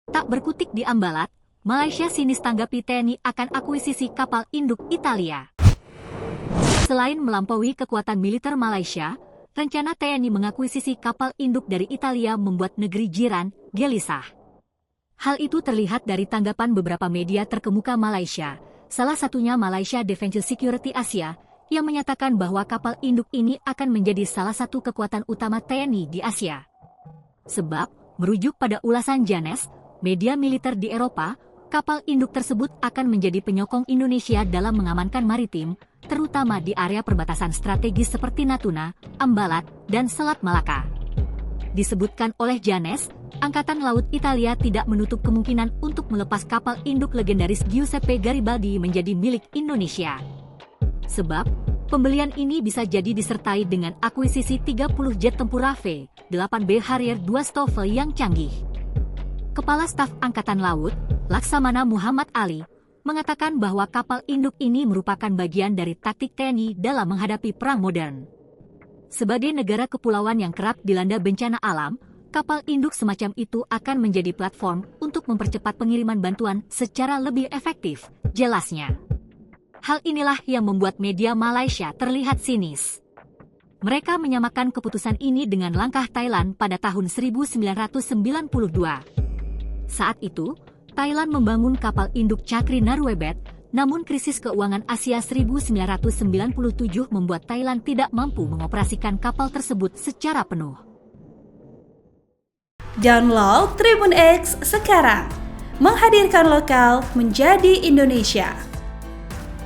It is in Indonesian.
Tak berkutik di Ambalat, Malaysia sinis tanggapi TNI akan akuisisi kapal induk Italia. Selain melampaui kekuatan militer Malaysia, rencana TNI mengakuisisi kapal induk dari Italia membuat negeri jiran gelisah. Hal itu terlihat dari tanggapan beberapa media terkemuka Malaysia, salah satunya Malaysia Defence Security Asia, yang menyatakan bahwa kapal induk ini akan menjadi salah satu kekuatan utama TNI di Asia. Sebab, merujuk pada ulasan Janes, media militer di Eropa, kapal induk tersebut akan menjadi penyokong Indonesia dalam mengamankan maritim, terutama di area perbatasan strategis seperti Natuna, Ambalat, dan Selat Malaka. Disebutkan oleh Janes, Angkatan Laut Italia tidak menutup kemungkinan untuk melepas kapal induk legendaris Giuseppe Garibaldi menjadi milik Indonesia. Sebab, pembelian ini bisa jadi disertai dengan akuisisi 30 jet tempur V-8B Harrier 2 Stoffel yang canggih. Kepala Staf Angkatan Laut, Laksamana Muhammad Ali, mengatakan bahwa kapal induk ini merupakan bagian dari taktik TNI dalam menghadapi perang modern. Sebagai negara kepulauan yang kerap dilanda bencana alam, kapal induk semacam itu akan menjadi platform untuk mempercepat pengiriman bantuan secara lebih efektif, jelasnya. Hal inilah yang membuat media Malaysia terlihat sinis. Mereka menyamakan keputusan ini dengan langkah Thailand pada tahun 1992. Saat itu, Thailand membangun kapal induk Chakri Naruebet, namun krisis keuangan Asia 1997 membuat Thailand tidak mampu mengoperasikan kapal tersebut secara penuh. Download Tribun X sekarang, menghadirkan lokal menjadi Indonesia.